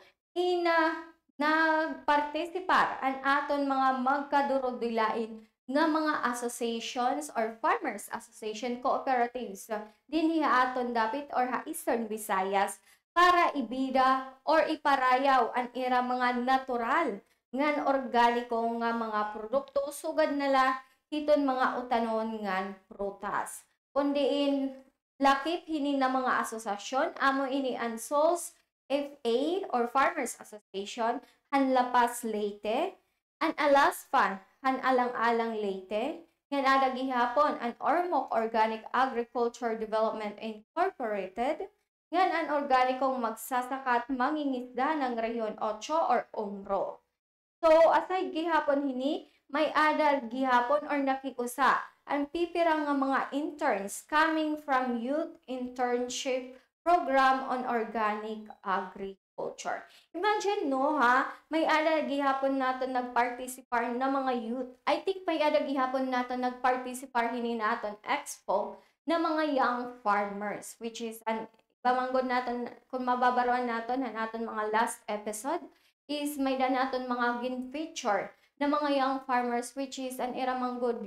nagpartisipar an aton mga magkadurudilain nga mga associations or farmers association cooperatives dinhi aton dapit or ha Eastern Visayas para ibida or iparayaw ang ira mga natural ngan organiko nga mga produkto sugad nala hiton mga utanon ngan prutas. Kundiin lakip hini na mga asosasyon amo ini ANSOS FA or Farmers Association han Lapas Leyte, an Alaspan han Alang-Alang Leyte, ngan ada gihapon an Ormoc Organic Agriculture Development Incorporated, ngan an organikong magsasakat mangingisda ng Rehiyon 8 or UMRO. So aside gihapon hini, may ada gihapon or nakiusa ang pipirang nga mga interns coming from Youth Internship Program on Organic Agriculture. Imagine no ha, may ada gihapon nato nagparticipar na mga youth. I think may ada gihapon nato nagparticipar hini naton expo na mga young farmers, which is an bamanggod naton kung mababaruan naton han aton mga last episode is may da naton mga gin-feature na mga young farmers, which is an iramanggod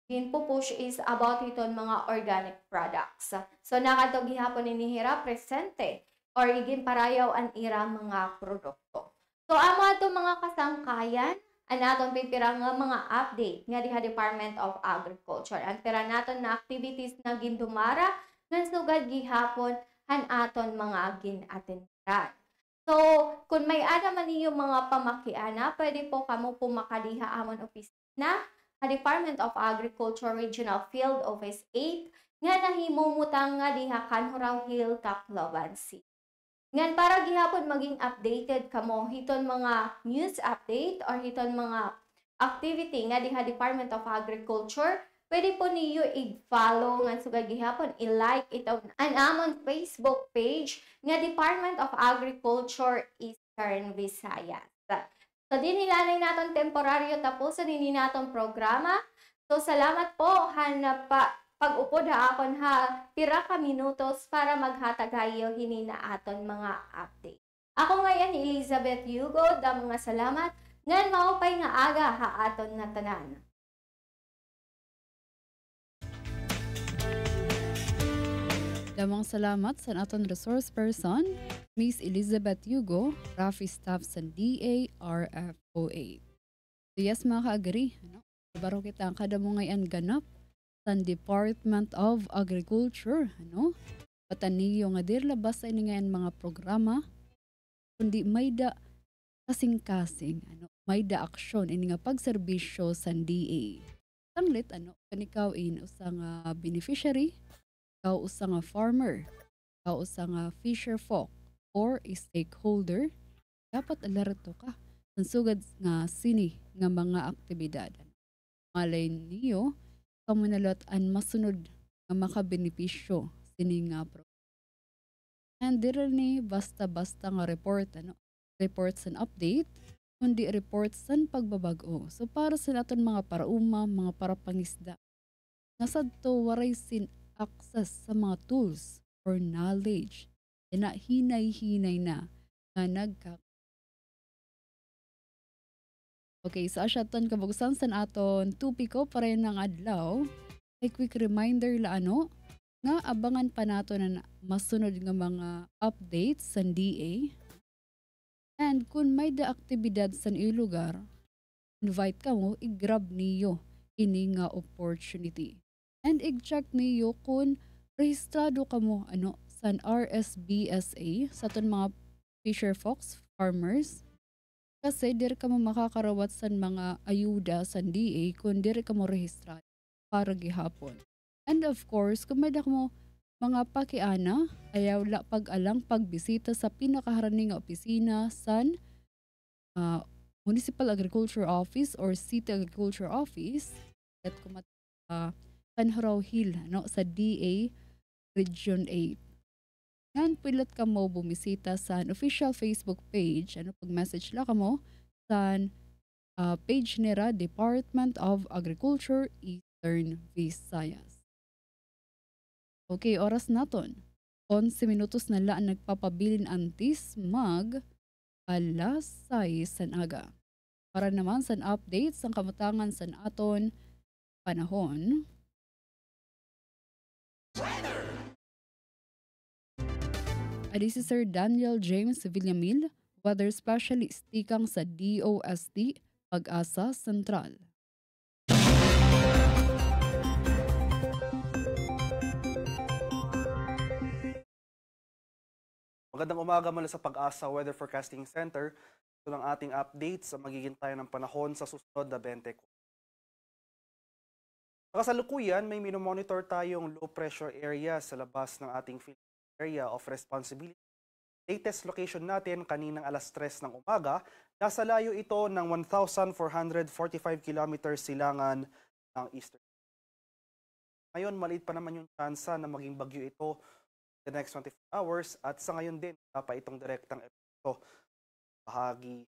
gin-pupush is about iton mga organic products. So nakadto gihapon ni Hira presente or igin parayaw ang ira mga produkto. So amo ato mga kasangkayan ang aton pipirang nga mga update nga diha Department of Agriculture. Ang pira naton na activities na gindumara ngan sugad gihapon han aton mga gin-attendan. So kung may ada man niyo mga pamakiana, pwede po kamo pumakadiha amon opisina Department of Agriculture Regional Field Office 8 nga nahimumutang nga diha Canhurao Hill, Tacloban City. Ngan para gihapon maging updated kamo hiton mga news update or hiton mga activity nga diha Department of Agriculture, pwede po niyo i-follow nga sugay gihapon i-like ito ang amon Facebook page nga Department of Agriculture Eastern Visayas. So din nilanay naton temporaryo tapos sa din naton programa. So salamat po hanap pag-upod ha akon ha pira ka minutos para maghatagayo hini na aton mga update. Ako ngayon Elizabeth Hugo, da mga salamat ngan maupay nga aga ha aton na tanan.
Damang salamat sa aton resource person, Miss Elizabeth Hugo, Rafi Staff sa DARFO8. So yes mga ka-agree, baro kita ang kada mo ngayon ganap sa Department of Agriculture, pataniyo nga dir labas sa ngayon mga programa, kundi may da kasing-kasing, may da aksyon, ini nga pagserbisyo sa DA. Tanglit, kanikaw usang beneficiary, ikaw usa nga farmer, ikaw usa nga fisher folk, or a stakeholder, dapat alerto ka sa sugad nga sini nga mga aktibidad. Malay niyo, kamunalot an masunod nga makabenepisyo sini nga program. And dira ni basta-basta nga reports and update, kundi reports san pagbabago. So para sa naton mga parauma, mga parapangisda, nasadto waray sin access sa mga tools or knowledge na hinay-hinay na nagka. Okay, so asyaton kabugsan sa aton tupiko pa rin ng adlaw, ay quick reminder la nga abangan pa nato na masunod nga mga updates sa DA. And kung may da aktibidad sa lugar, invite ka mo, i-grab niyo ini nga opportunity. And i-check niyo kung rehistrado ka mo sa RSBSA sa aton mga fisher folks, farmers. Kasi dire ka mo makakarawat sa mga ayuda sa DA kung dire ka mo rehistrado para gihapon. And of course, kung may da mo mga pakiana, ayaw la pag-alang pagbisita sa pinakaharani nga opisina sa Municipal Agriculture Office or City Agriculture Office at Canhurao Hill sa DA Region 8. Yan, pilat ka mo bumisita sa official Facebook page. Pag-message la ka mo sa page nila Department of Agriculture Eastern Visayas. Okay, oras naton. 11 minutos na lang nagpapabilin antis mag alas 6 san aga. Para naman sa updates ang kamutangan sa aton panahon. This is Sir Daniel James Villamil, Weather Specialist tikang sa DOST Pag-asa Sentral.
Magandang umaga mula sa Pag-asa Weather Forecasting Center. Ito lang ating updates sa magiging tayo ng panahon sa susunod na 24. Kasalukuyan, may minomonitor tayong low pressure area sa labas ng ating area of responsibility. Latest location natin kaninang alas 3 ng umaga, nasa layo ito ng 1,445 kilometers silangan ng eastern. Ngayon, maliit pa naman yung tsansa na maging bagyo ito the next 24 hours at sa ngayon din, pa itong direktang epekto bahagi.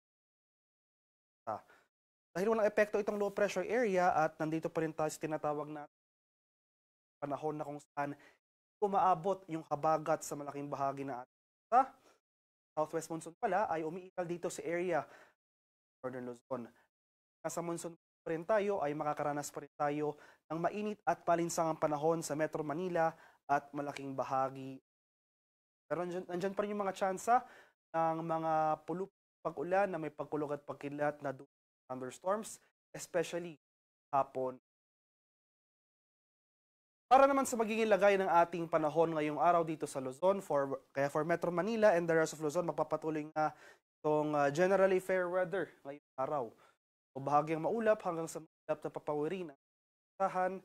Dahil walang epekto itong low pressure area at nandito pa rin tayo sa tinatawag na panahon na kung saan umaabot yung habagat sa malaking bahagi na ating southwest monsoon pala ay umiiral dito sa area Northern Luzon. Nasa monsoon pa rin tayo ay makakaranas pa rin tayo ng mainit at palinsangang panahon sa Metro Manila at malaking bahagi. Pero nandyan pa rin yung mga tsansa ng mga pag-ulan na may pagkulog at pagkilat na thunderstorms, especially hapon. Para naman sa magiging lagay ng ating panahon ngayong araw dito sa Luzon, kaya for Metro Manila and the rest of Luzon, magpapatuloy na itong generally fair weather ngayong araw. O bahagyang maulap hanggang sa maulap na papawiri ng asahan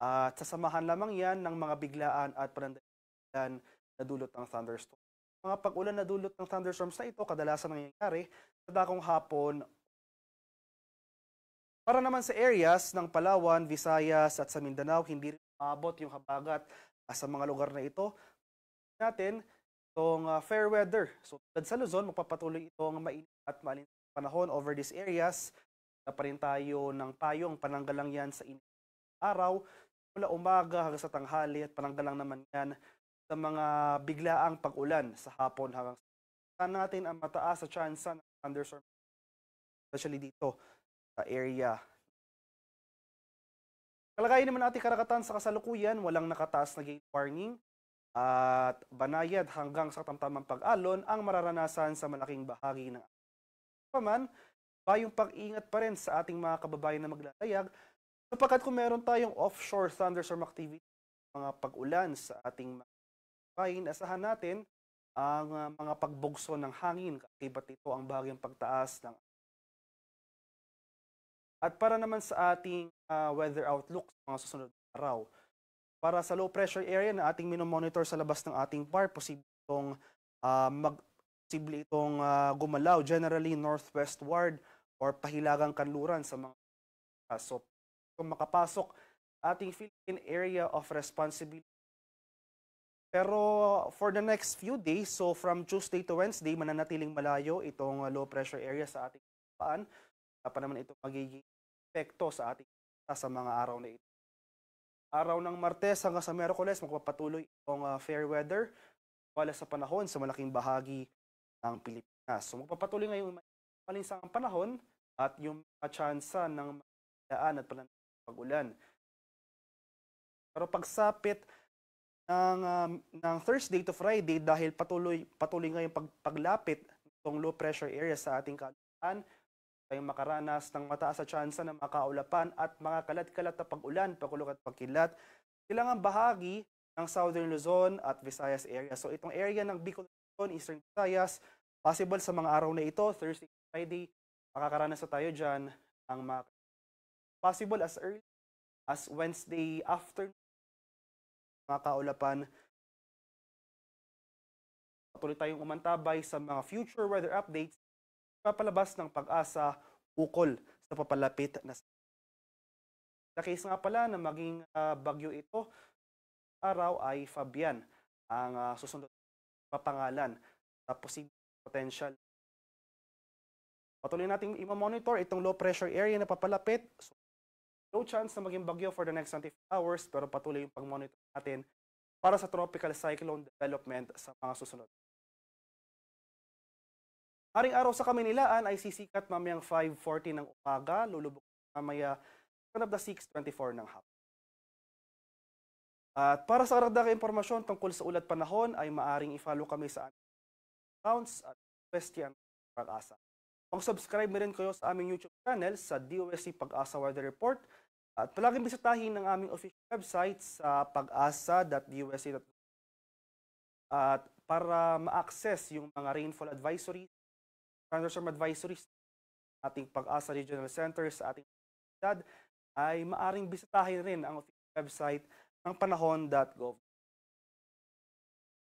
at sasamahan lamang yan ng mga biglaan at panandalan na dulot ng thunderstorm. Mga pag-ulan na dulot ng thunderstorms na ito kadalasan nangyayari sa dakong hapon. Para naman sa areas ng Palawan, Visayas at sa Mindanao, hindi rin maabot yung habagat sa mga lugar na ito. Natin itong fair weather. So tulad sa Luzon, magpapatuloy itong mainit at malinit panahon over these areas. Pa rin tayo ng payong, pananggalang yan sa init araw, mula umaga hanggang sa tanghali at pananggalang naman yan sa mga biglaang pag-ulan sa hapon hanggang sa natin ang mataas sa chance ng thunderstorm, especially dito sa area. Kalagayan naman natin karagatan sa kasalukuyan, walang nakataas na gale warning at banayad hanggang sa tamtamang pag-alon ang mararanasan sa malaking bahagi ng paman, bayong pag-ingat pa rin sa ating mga kababayan na maglalayag sapagkat kung meron tayong offshore thunderstorm activity, mga pag-ulan sa ating mga kababayan, asahan natin ang mga pagbugso ng hangin, kakibat ito ang bahagyang pagtaas ng. At para naman sa ating weather outlook sa mga susunod na araw, para sa low pressure area na ating minomonitor sa labas ng ating bar, posible itong gumalaw generally northwestward or pahilagang kanluran sa mga so kung makapasok ating Philippine area of responsibility. Pero for the next few days, so from Tuesday to Wednesday, mananatiling malayo itong low pressure area sa ating paan. Pa naman ito magiging epekto sa ating sa mga araw na ito. Araw ng Martes hanggang sa Miyerkules, magpapatuloy itong fair weather wala sa panahon sa malaking bahagi ng Pilipinas. So magpapatuloy ngayong malinsang panahon at yung tsansa ng daan at pag-ulan. Pero pagsapit ng Thursday to Friday, dahil patuloy ngayong paglapit ng low pressure area sa ating kalusugan, tayong makaranas ng mataas sa tsansa ng makaulapan at mga kalat-kalat na pag-ulan, pagkulog at pagkilat. Silang ang bahagi ng Southern Luzon at Visayas area. So itong area ng Bicol, Luzon, Eastern Visayas, possible sa mga araw na ito, Thursday, Friday, makakaranas na tayo dyan ng mga possible as early as Wednesday afternoon, mga kaulapan. Patuloy tayong umantabay sa mga future weather updates papalabas ng Pag-asa ukol sa papalapit na sa case nga pala na maging bagyo ito, araw ay Fabian ang susunod papangalan sa posibleng potential. Patuloy natin i-monitor itong low pressure area na papalapit. So, low chance na maging bagyo for the next 24 hours pero patuloy yung pag-monitor natin para sa tropical cyclone development sa mga susunod. Haring araw sa Kaminilaan ay sisikat mamayang 5:40 ng umaga, lulubog mamaya 6:24 ng hapon. At para sa karagdagang impormasyon tungkol sa ulat panahon ay maaring i-follow kami sa aming accounts at Question Pag-asa. Mag-subscribe na rin kayo sa aming YouTube channel sa DOST Pag-asa Weather Report at palaging bisitahin ang aming official website sa pag-asa.dost.com at para ma-access yung mga rainfall advisories, thunderstorm advisories ating Pag-asa Regional Center sa ating ciudad ay maaring bisitahin rin ang official website ng panahon.gov.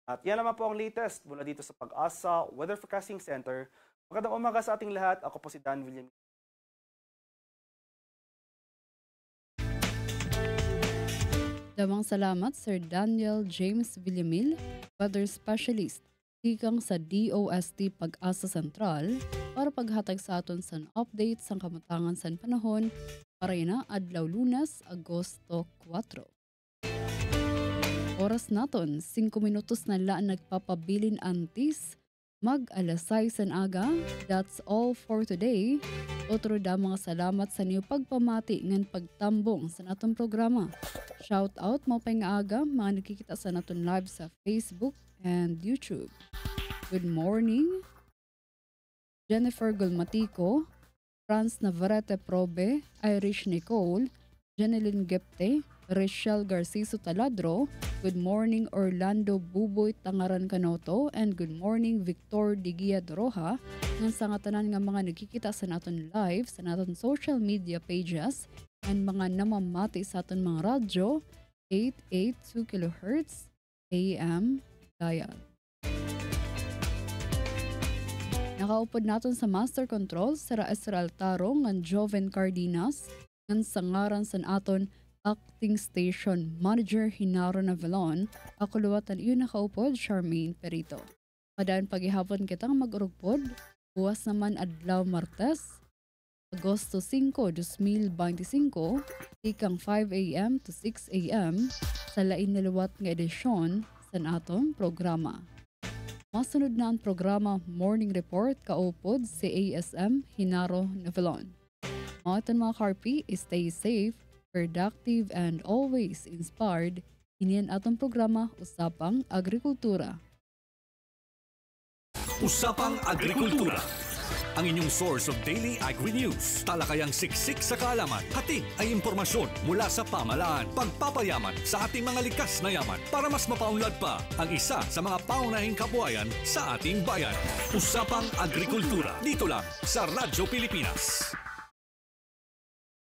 At yan naman po ang latest mula dito sa Pag-asa Weather Forecasting Center. Magandang umaga sa ating lahat. Ako po si Dan William.
Damang salamat Sir Daniel James Villamil, Weather Specialist, hikang sa DOST Pag-asa Sentral, para paghatag sa aton sa update sa kamutangan sa panahon para na adlaw Lunes, Agosto 4. Oras naton, 5 minutos na laan nagpapabilin antis, mag-alas 6 ang aga. That's all for today. Otro da mga salamat sa niyo pagpamati ngan pagtambong sa natong programa. Shout out mo pa nga aga, mga nakikita sa naton live sa Facebook and YouTube. Good morning, Jennifer Gulmatico, Franz Navarrete Probe, Irish Nicole, Janeline Gepte, Rachel Garciso Taladro. Good morning Orlando Buboy Tangaran Canoto, and good morning Victor Digia Doroha. Ngan sa nga tanan nga mga nagkikita sa naton live sa naton social media pages and mga namamati sa aton mga radyo 882 kHz AM Dayag. Nakaupod naton sa Master Control Sara Esral Taro ngan Joven Cardenas ngan sa ngaran sa aton Acting Station Manager Hinaro Navalon. Ako luwatan iyon nakaupod Charmaine Perito. Padaan paghihapon kitang mag-urugpod. Buwas naman adlaw Martes, Agosto 5, 2025, ikang 5 a.m. to 6 a.m. sa lain na luwat nga edisyon sa atong programa. Masunod na ang programa Morning Report kaupod si ASM Hinaro Navalon. Mga mga karpi, stay safe, productive, and always inspired. Iniyan atong programa Usapang Agrikultura.
Usapang Agrikultura. Ang inyong source of daily agri-news. Talakayang siksik sa kaalaman. Hatid ay impormasyon mula sa pamahalaan. Pagpapayaman sa ating mga likas na yaman para mas mapaunlad pa ang isa sa mga paunahing kabuhayan sa ating bayan. Usapang Agrikultura. Dito lang sa Radyo Pilipinas.